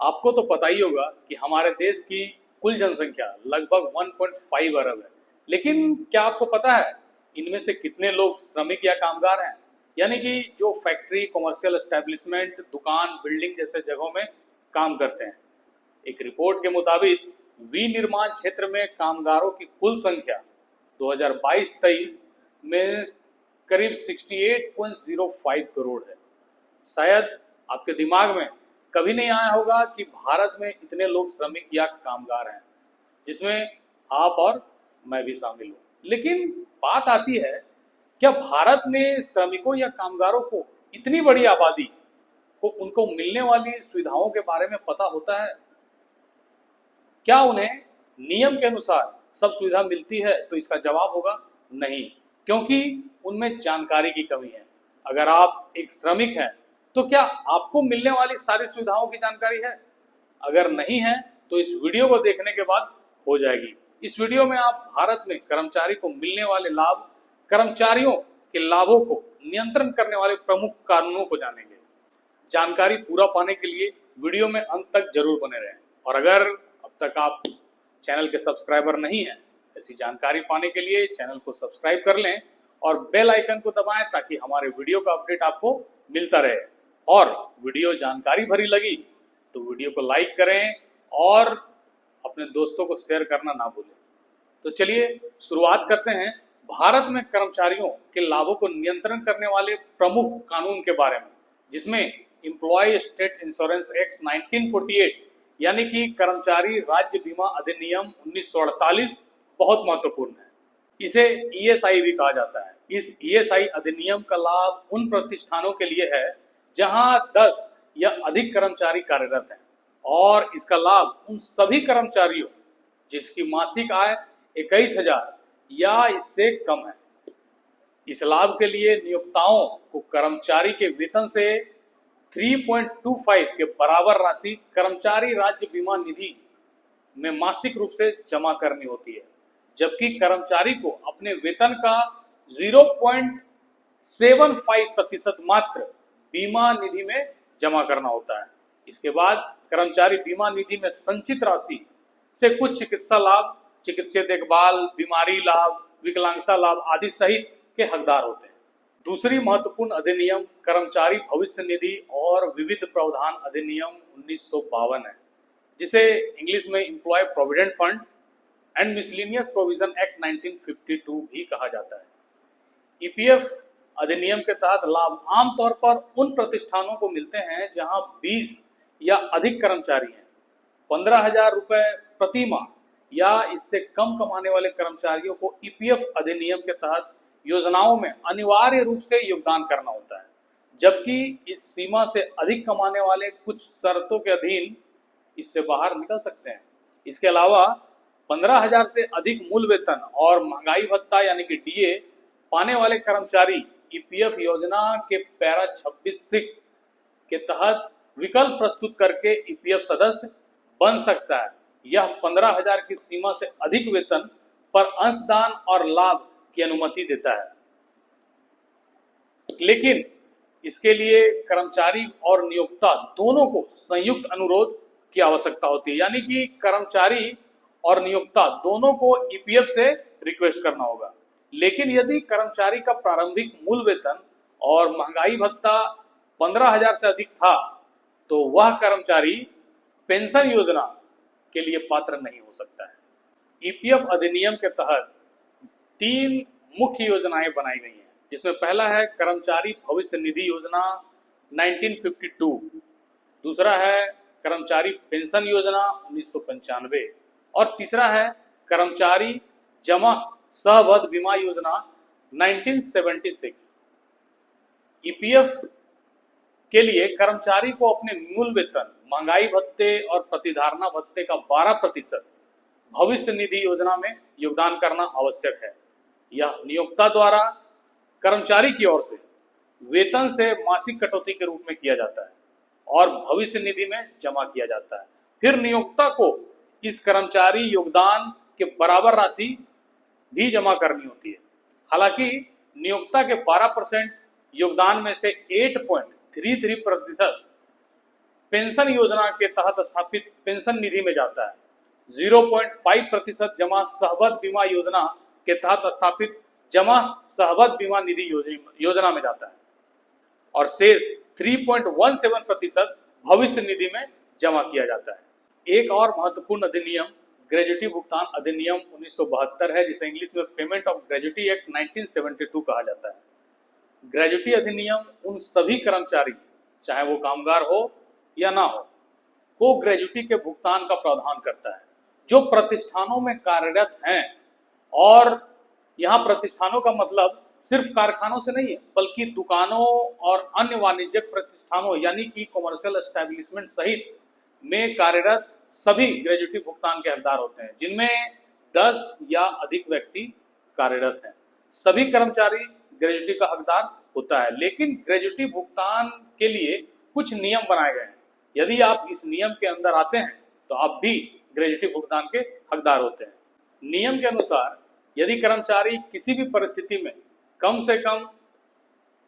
आपको तो पता ही होगा कि हमारे देश की कुल जनसंख्या लगभग 1.5 अरब है। लेकिन क्या आपको पता है इनमें से कितने लोग श्रमिक या कामगार हैं? यानी कि जो फैक्ट्री, कॉमर्शियल एस्टेब्लिशमेंट, दुकान, बिल्डिंग जैसे जगहों में काम करते हैं। एक रिपोर्ट के मुताबिक विनिर्माण क्षेत्र में कामगारों की कुल संख्या 2022-23 में करीब 68.05 करोड़ है। शायद आपके दिमाग में कभी नहीं आया होगा कि भारत में इतने लोग श्रमिक या कामगार हैं, जिसमें आप और मैं भी शामिल हूँ। लेकिन बात आती है, क्या भारत में श्रमिकों या कामगारों को इतनी बड़ी आबादी को उनको मिलने वाली सुविधाओं के बारे में पता होता है? क्या उन्हें नियम के अनुसार सब सुविधा मिलती है? तो इसका जवाब होगा नहीं, क्योंकि उनमें जानकारी की कमी है। अगर आप एक श्रमिक हैं तो क्या आपको मिलने वाली सारी सुविधाओं की जानकारी है? अगर नहीं है तो इस वीडियो को देखने के बाद हो जाएगी। इस वीडियो में आप भारत में कर्मचारी को मिलने वाले लाभ, कर्मचारियों के लाभों को नियंत्रण करने वाले प्रमुख कानूनों को जानेंगे। जानकारी पूरा पाने के लिए वीडियो में अंत तक जरूर बने रहें। और अगर अब तक आप चैनल के सब्सक्राइबर नहीं हैं, ऐसी जानकारी पाने के लिए चैनल को सब्सक्राइब कर लें और बेल आइकन को दबाएं ताकि हमारे वीडियो का अपडेट आपको मिलता रहे। और वीडियो जानकारी भरी लगी तो वीडियो को लाइक करें और अपने दोस्तों को शेयर करना ना भूलें। तो चलिए शुरुआत करते हैं भारत में कर्मचारियों के लाभों को नियंत्रण करने वाले प्रमुख कानून के बारे में, जिसमें एम्प्लॉय स्टेट इंश्योरेंस एक्ट 1948 यानी कि कर्मचारी राज्य बीमा अधिनियम 1948 बहुत महत्वपूर्ण है। इसे ईएसआई भी कहा जाता है। इस ईएसआई अधिनियम का लाभ उन प्रतिष्ठानों के लिए है जहां 10 या अधिक कर्मचारी कार्यरत हैं, और इसका लाभ उन सभी कर्मचारियों जिसकी मासिक आय 21,000 या इससे कम है। इस लाभ के लिए नियोक्ताओं को कर्मचारी के वेतन से 3.25 के बराबर राशि कर्मचारी राज्य बीमा निधि में मासिक रूप से जमा करनी होती है, जबकि कर्मचारी को अपने वेतन का 0.75% मात्र बीमा निधि में जमा करना होता है। इसके बाद कर्मचारी बीमा निधि में संचित राशि से कुछ चिकित्सा लाभ, चिकित्सीय देखभाल, बीमारी लाभ, विकलांगता लाभ आदि सहित के हकदार होते हैं। दूसरी महत्वपूर्ण अधिनियम कर्मचारी भविष्य निधि और विविध प्रावधान अधिनियम 1952 है, जिसे इंग्लिश में employ provident fund and miscellaneous provision act 1952 भी कहा जाता है। ईपीएफ अधिनियम के तहत लाभ आमतौर पर उन प्रतिष्ठानों को मिलते हैं जहां 20 या अधिक कर्मचारी हैं। 15,000 रुपए प्रति माह या इससे कम कमाने वाले कर्मचारियों को ईपीएफ अधिनियम के तहत योजनाओं में अनिवार्य रूप से योगदान करना होता है, जबकि इस सीमा से अधिक कमाने वाले कुछ शर्तों के अधीन इससे बाहर निकल सकते हैं। इसके अलावा 15,000 से अधिक मूल वेतन और महंगाई भत्ता यानी कि डीए पाने वाले कर्मचारी ईपीएफ योजना के पैरा 26(6) के तहत विकल्प प्रस्तुत करके ईपीएफ सदस्य बन सकता है। यह 15,000 की सीमा से अधिक वेतन पर अंशदान और लाभ की अनुमति देता है, लेकिन इसके लिए कर्मचारी और नियोक्ता दोनों को संयुक्त अनुरोध की आवश्यकता होती है, यानी कि कर्मचारी और नियोक्ता दोनों को ईपीएफ से रिक्वेस्ट करना होगा। लेकिन यदि कर्मचारी का प्रारंभिक मूल वेतन और महंगाई भत्ता 15,000 से अधिक था तो वह कर्मचारी पेंशन योजना के लिए पात्र नहीं हो सकता है। ईपीएफ अधिनियम के तहत 3 मुख्य योजनाएं बनाई गई हैं, जिसमें पहला है कर्मचारी भविष्य निधि योजना 1952, दूसरा है कर्मचारी पेंशन योजना 1995 और तीसरा है कर्मचारी जमा सहबद्ध बीमा योजना 1976। ईपीएफ के लिए कर्मचारी को अपने मूल वेतन, महंगाई भत्ते और प्रतिधारणा भत्ते का 12% भविष्य निधि योजना में योगदान करना आवश्यक है। यह नियोक्ता द्वारा कर्मचारी की ओर से वेतन से मासिक कटौती के रूप में किया जाता है और भविष्य निधि में जमा किया जाता है। फिर नियोक्ता को इस कर्मचारी योगदान के बराबर राशि भी जमा करनी होती है। हालांकि नियोक्ता के 12% योगदान में से 8.33% पेंशन योजना के तहत स्थापित पेंशन निधि में जाता है। 0.5% जमा सहबत बीमा योजना के तहत स्थापित जमा सहबत बीमा निधि योजना में जाता है और शेष 3.17% भविष्य निधि में जमा किया जाता है। एक और महत्वपूर्ण अधिनियम ग्रेजुटी भुगतान अधिनियम 1972 है, जिसे इंग्लिश में पेमेंट ऑफ ग्रेजुटी एक्ट 1972 कहा जाता है। ग्रेजुटी अधिनियम उन सभी कर्मचारी, चाहे वो कामगार हो या ना हो, को ग्रेजुटी के भुगतान का प्रावधान करता है जो प्रतिष्ठानों में कार्यरत हैं। और यहाँ प्रतिष्ठानों का मतलब सिर्फ कारखानों से नहीं है, बल्कि दुकानों और अन्य वाणिज्यिक प्रतिष्ठानों यानी कि कमर्शियल एस्टेब्लिशमेंट सहित में कार्यरत सभी ग्रेजुटी भुगतान के हकदार होते हैं, जिनमें 10 या अधिक व्यक्ति कार्यरत हैं। सभी कर्मचारी ग्रेजुटी का हकदार होता है, लेकिन ग्रेजुटी भुगतान के लिए कुछ नियम बनाए गए हैं। यदि आप इस नियम के अंदर आते हैं तो आप भी ग्रेजुटी भुगतान के हकदार होते हैं। नियम के अनुसार यदि कर्मचारी किसी भी परिस्थिति में कम से कम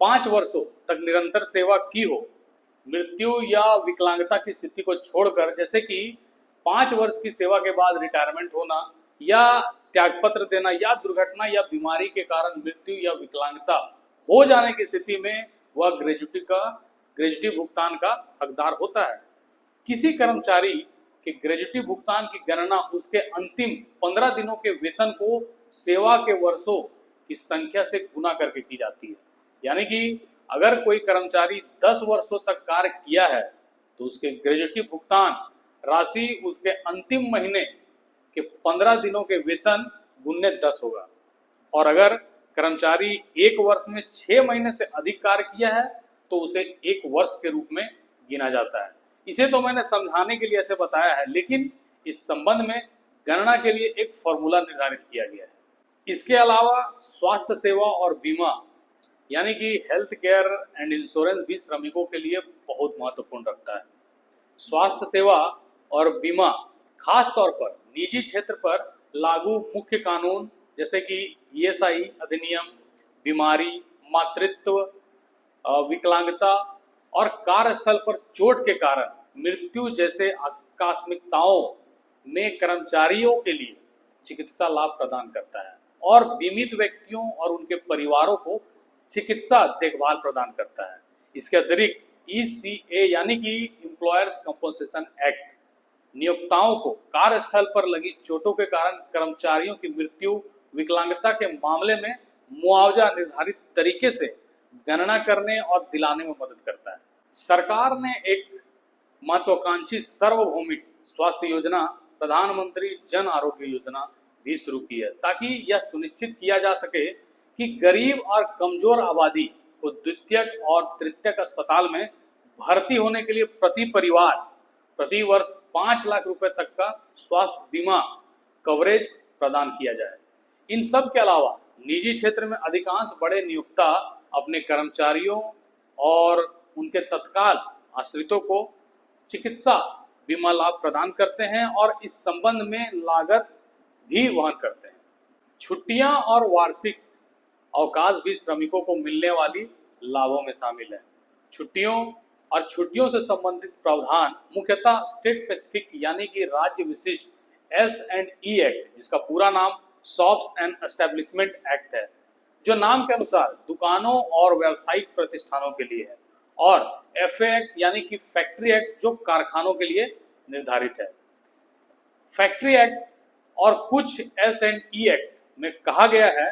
5 वर्षों तक निरंतर सेवा की हो, मृत्यु या विकलांगता की स्थिति को छोड़कर, जैसे कि 5 वर्ष की सेवा के बाद रिटायरमेंट होना या त्यागपत्र देना या दुर्घटना या बीमारी के कारण मृत्यु या विकलांगता हो जाने की स्थिति में वह ग्रेजुटी भुगतान का हकदार होता है। किसी कर्मचारी के ग्रेजुटी भुगतान की गणना उसके अंतिम 15 दिनों के वेतन को सेवा के वर्षों की संख्या से गुना करके की जाती है। यानी कि अगर कोई कर्मचारी 10 वर्षों तक कार्य किया है तो उसके ग्रेजुटी भुगतान राशि उसके अंतिम महीने के 15 दिनों के वेतन गुने 10 होगा। और अगर कर्मचारी 1 वर्ष में 6 महीने से अधिक कार्य किया है तो उसे 1 वर्ष के रूप में गिना जाता है। इसे तो मैंने समझाने के लिए ऐसे बताया है, लेकिन इस संबंध में गणना के लिए एक फॉर्मूला निर्धारित किया गया है। इसके अलावा स्वास्थ्य सेवा और बीमा यानी कि हेल्थ केयर एंड इंश्योरेंस भी श्रमिकों के लिए बहुत महत्वपूर्ण रखता है। स्वास्थ्य सेवा और बीमा खास तौर पर निजी क्षेत्र पर लागू मुख्य कानून जैसे कि ईएसआई अधिनियम, बीमारी, मातृत्व, विकलांगता और कार्यस्थल पर चोट के कारण मृत्यु जैसे आकस्मिकताओं में कर्मचारियों के लिए चिकित्सा लाभ प्रदान करता है और बीमित व्यक्तियों और उनके परिवारों को चिकित्सा देखभाल प्रदान करता है। इसके अतिरिक्त ईसीए यानी कि एम्प्लॉयर्स कंपनसेशन एक्ट नियोक्ताओं को कार्यस्थल पर लगी चोटों के कारण कर्मचारियों की मृत्यु, विकलांगता के मामले में मुआवजा निर्धारित तरीके से गणना करने और दिलाने में मदद करता है। सरकार ने एक महत्वाकांक्षी सार्वभौमिक स्वास्थ्य योजना प्रधानमंत्री जन आरोग्य योजना भी शुरू की है, ताकि यह सुनिश्चित किया जा सके कि गरीब और कमजोर आबादी को द्वितीयक और तृतीयक अस्पताल में भर्ती होने के लिए प्रति परिवार प्रति वर्ष 5 लाख रुपए तक का स्वास्थ्य बीमा कवरेज प्रदान किया जाए। इन सब के अलावा निजी क्षेत्र में अधिकांश बड़े नियोक्ता अपने कर्मचारियों और उनके तत्काल आश्रितों को चिकित्सा बीमा लाभ प्रदान करते हैं और इस संबंध में लागत भी वहन करते हैं। छुट्टियां और वार्षिक अवकाश भी श्रमिकों को मिलने वाली लाभों में शामिल है। छुट्टियों से संबंधित प्रावधान मुख्यतः स्टेट स्पेसिफिक यानी कि राज्य विशिष्ट S&E एक्ट, जिसका पूरा नाम शॉप्स एंड एस्टेब्लिशमेंट एक्ट है, जो नाम के अनुसार दुकानों और व्यावसायिक प्रतिष्ठानों के लिए है, और FA एक्ट यानी कि फैक्ट्री एक्ट, जो कारखानों के लिए निर्धारित है। फैक्ट्री एक्ट और कुछ S&E एक्ट में कहा गया है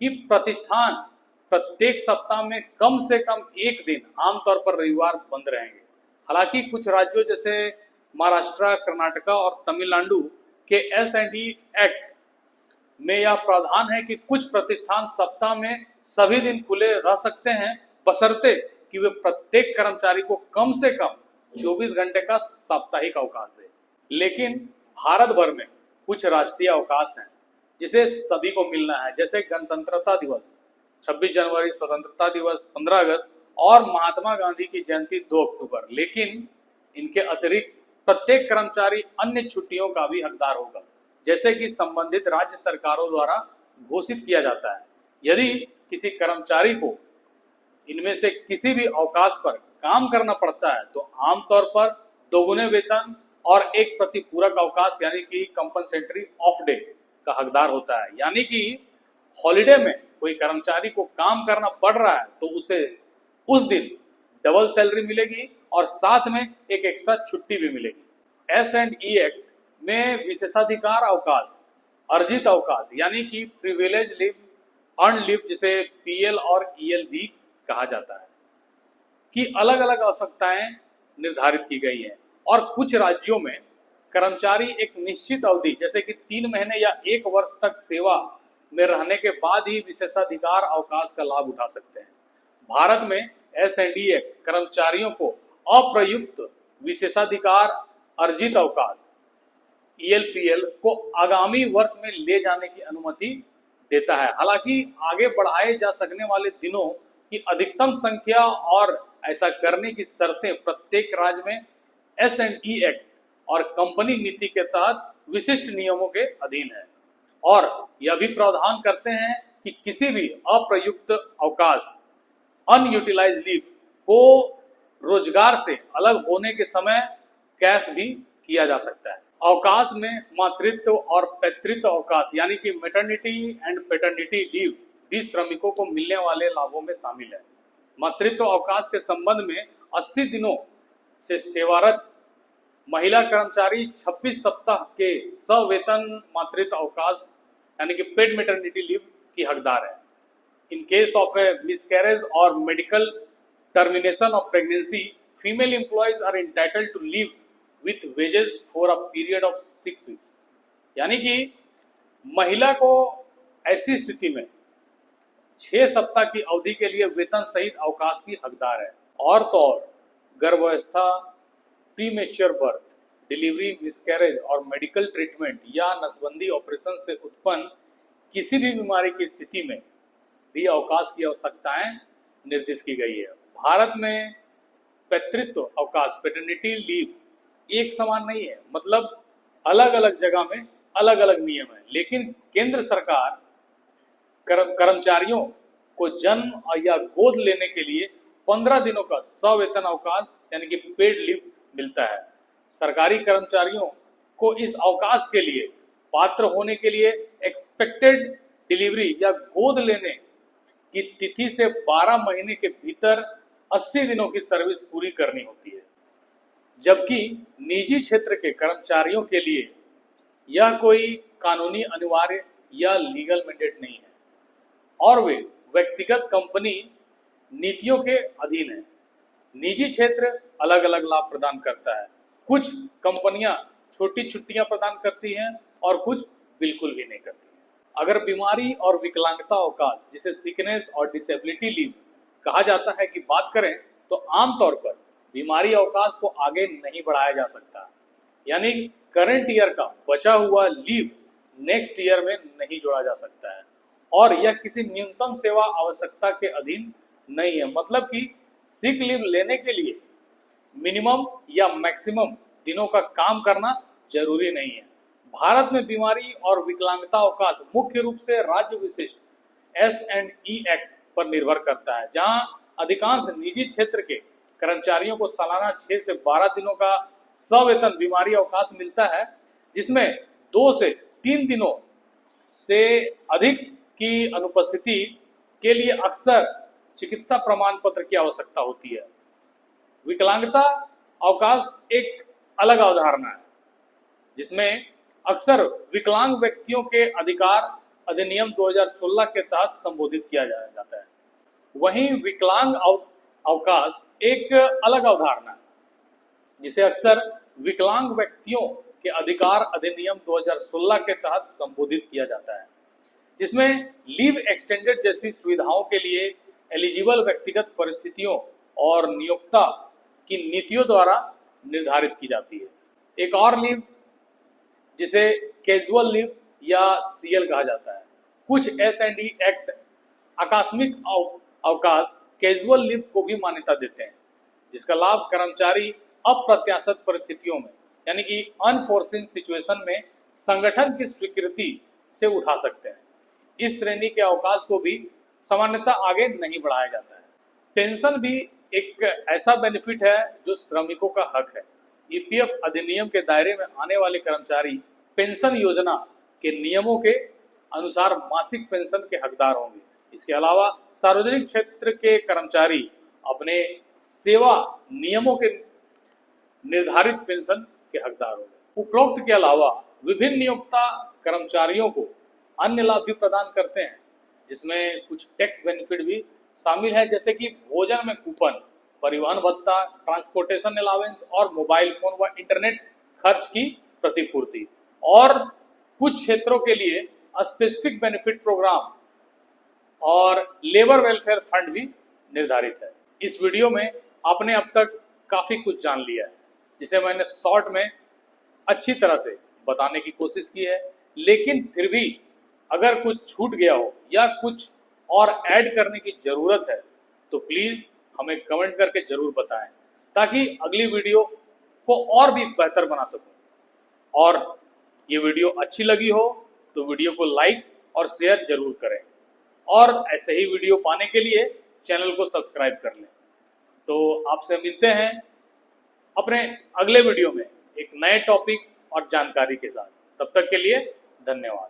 कि प्रतिष्ठान प्रत्येक सप्ताह में कम से कम एक दिन, आमतौर पर रविवार, बंद रहेंगे। हालांकि कुछ राज्यों जैसे महाराष्ट्र, कर्नाटका और तमिलनाडु के S&E एक्ट में यह प्रावधान है कि कुछ प्रतिष्ठान सप्ताह में सभी दिन खुले रह सकते हैं, बशर्ते कि वे प्रत्येक कर्मचारी को कम से कम 24 घंटे का साप्ताहिक अवकाश दें। लेकिन भारत भर में कुछ राष्ट्रीय अवकाश हैं जिसे सभी को मिलना है, जैसे गणतंत्रता दिवस 26 जनवरी, स्वतंत्रता दिवस 15 अगस्त और महात्मा गांधी की जयंती 2 अक्टूबर। लेकिन इनके अतिरिक्त प्रत्येक कर्मचारी अन्य छुट्टियों का भी हकदार होगा, जैसे कि संबंधित राज्य सरकारों द्वारा घोषित किया जाता है। यदि किसी कर्मचारी को इनमें से किसी भी अवकाश पर काम करना पड़ता है तो आमतौर पर दोगुने वेतन और एक प्रति पूरक अवकाश यानी कि कंपनसेटरी ऑफ डे का हकदार होता है। यानी कि हॉलिडे में कोई कर्मचारी को काम करना पड़ रहा है तो उसे उस दिन डबल सैलरी मिलेगी और साथ में एक एक्स्ट्रा छुट्टी भी मिलेगी। S&E एक्ट में विशेषाधिकार अवकाश, अर्जित अवकाश यानी कि प्रिविलेज लीव, अर्न लीव जिसे PL और EL भी कहा जाता है की अलग अलग आवश्यकताएं निर्धारित की गई हैं। और कुछ राज्यों में कर्मचारी एक निश्चित अवधि जैसे कि 3 महीने या 1 वर्ष तक सेवा में रहने के बाद ही विशेषाधिकार अवकाश का लाभ उठा सकते हैं। भारत में S&E एक्ट कर्मचारियों को अप्रयुक्त विशेषाधिकार अर्जित अवकाश ELPL को आगामी वर्ष में ले जाने की अनुमति देता है। हालांकि आगे बढ़ाए जा सकने वाले दिनों की अधिकतम संख्या और ऐसा करने की शर्तें प्रत्येक राज्य में S&E एक्ट और कंपनी नीति के तहत विशिष्ट नियमों के अधीन है और यह भी प्रावधान करते हैं कि किसी भी अप्रयुक्त अवकाश अनयूटिलाइज लीव को रोजगार से अलग होने के समय कैश भी किया जा सकता है। अवकाश में मातृत्व और पैतृत्व अवकाश यानी कि मैटरनिटी एंड पैटर्निटी लीव भी श्रमिकों को मिलने वाले लाभों में शामिल है। मातृत्व अवकाश के संबंध में 80 दिनों से सेवारत महिला कर्मचारी 26 सप्ताह के सवेतन मातृत्व अवकाश यानी कि पेड मैटरनिटी लीव की हकदार है। In case of a miscarriage और medical termination of pregnancy, female employees are entitled to leave with wages for a period of 6 weeks. यानी कि महिला को ऐसी स्थिति में 6 सप्ताह की अवधि के लिए वेतन सहित अवकाश की हकदार है। और तो और गर्भावस्था, प्रीमेच्योर बर्थ, डिलीवरी, मिसकैरेज और मेडिकल ट्रीटमेंट या नसबंदी ऑपरेशन से उत्पन्न किसी भी बीमारी की स्थिति में भी अवकाश की आवश्यकताएं निर्दिष्ट की गई है। भारत में पैतृत्व अवकाश पैटर्निटी लीव एक समान नहीं है, मतलब अलग अलग जगह में अलग अलग नियम है। लेकिन केंद्र सरकार कर्मचारियों को जन्म या गोद लेने के लिए 15 दिनों का सवेतन अवकाश यानी कि पेड लीव मिलता है। सरकारी कर्मचारियों को इस अवकाश के लिए पात्र होने के लिए एक्सपेक्टेड डिलीवरी या गोद लेने की तिथि से 12 महीने के भीतर 80 दिनों की सर्विस पूरी करनी होती है, जबकि निजी क्षेत्र के कर्मचारियों के लिए यह कोई कानूनी अनिवार्य या लीगल मैंडेट नहीं है और वे व्यक्तिगत कंपनी नीतियों के अधीन है। निजी क्षेत्र अलग अलग लाभ प्रदान करता है। कुछ कंपनियां छोटी छुट्टियां प्रदान करती हैं और कुछ बिल्कुल भी नहीं करती हैं। अगर बीमारी और विकलांगता अवकाश जिसे सिकनेस और डिसेबिलिटी लीव कहा जाता है की बात करें तो आमतौर पर बीमारी अवकाश को आगे नहीं बढ़ाया जा सकता, यानी करंट ईयर का बचा हुआ लीव नेक्स्ट ईयर में नहीं जोड़ा जा सकता है और यह किसी न्यूनतम सेवा आवश्यकता के अधीन नहीं है। मतलब कि सिक लीव लेने के लिए मिनिमम या मैक्सिमम दिनों का काम करना जरूरी नहीं है। भारत में बीमारी और विकलांगता अवकाश मुख्य रूप से राज्य विशिष्ट S&E एक्ट पर निर्भर करता है, जहां अधिकांश निजी क्षेत्र के कर्मचारियों को सालाना 6 से 12 दिनों का सवेतन बीमारी अवकाश मिलता है, जिसमें 2 से 3 दिनों से अधिक की अनुपस्थिति के लिए अक्सर चिकित्सा प्रमाण पत्र की आवश्यकता होती है। विकलांगता अवकाश एक अलग अवधारणा है, जिसमें अक्सर विकलांग व्यक्तियों के अधिकार अधिनियम 2016 के तहत संबोधित किया जाता है। वहीं विकलांग अवकाश एक अलग अवधारणा है, जिसे अक्सर विकलांग व्यक्तियों के अधिकार अधिनियम 2016 के तहत संबोधित किया जाता है, जिसमें लीव एक्सटेंडेड जैसी सुविधाओं के लिए एलिजिबल व्यक्तिगत परिस्थितियों और नियोक्ता की नीतियों द्वारा निर्धारित की जाती है। एक और लीव जिसे कैजुअल लीव या CL कहा जाता है। कुछ S&E एक्ट आकस्मिक अवकाश कैजुअल लीव को भी मान्यता देते हैं, जिसका लाभ कर्मचारी अप्रत्याशित परिस्थितियों में यानी कि अनफोर्सिन सिचुएशन में संगठन की स्वीकृति से उठा सकते हैं। इस श्रेणी के अवकाश को भी सामान्यतः आगे नहीं बढ़ाया जाता है। पेंशन भी एक ऐसा बेनिफिट है जो श्रमिकों का हक है। ईपीएफ अधिनियम के दायरे में आने वाले कर्मचारी पेंशन योजना के नियमों के अनुसार मासिक पेंशन के हकदार होंगे। इसके अलावा सार्वजनिक क्षेत्र के कर्मचारी अपने सेवा नियमों के निर्धारित पेंशन के हकदार होंगे। उपरोक्त के अलावा विभिन्न नियोक्ता कर्मचारियों को अन्य लाभ भी प्रदान करते हैं, जिसमें कुछ टैक्स बेनिफिट भी शामिल है, जैसे कि भोजन में कूपन, परिवहन भत्ता, ट्रांसपोर्टेशन अलावेंस और मोबाइल फोन व इंटरनेट खर्च की प्रतिपूर्ति। और कुछ क्षेत्रों के लिए स्पेसिफिक बेनिफिट प्रोग्राम और लेबर वेलफेयर फंड भी निर्धारित है। इस वीडियो में आपने अब तक काफी कुछ जान लिया है, जिसे मैंने शॉर्ट में अच्छी तरह से बताने की कोशिश की है। लेकिन फिर भी अगर कुछ छूट गया हो या कुछ और ऐड करने की जरूरत है तो प्लीज हमें कमेंट करके जरूर बताएं, ताकि अगली वीडियो को और भी बेहतर बना सकूं। और ये वीडियो अच्छी लगी हो तो वीडियो को लाइक और शेयर जरूर करें, और ऐसे ही वीडियो पाने के लिए चैनल को सब्सक्राइब कर लें। तो आपसे मिलते हैं अपने अगले वीडियो में एक नए टॉपिक और जानकारी के साथ। तब तक के लिए धन्यवाद।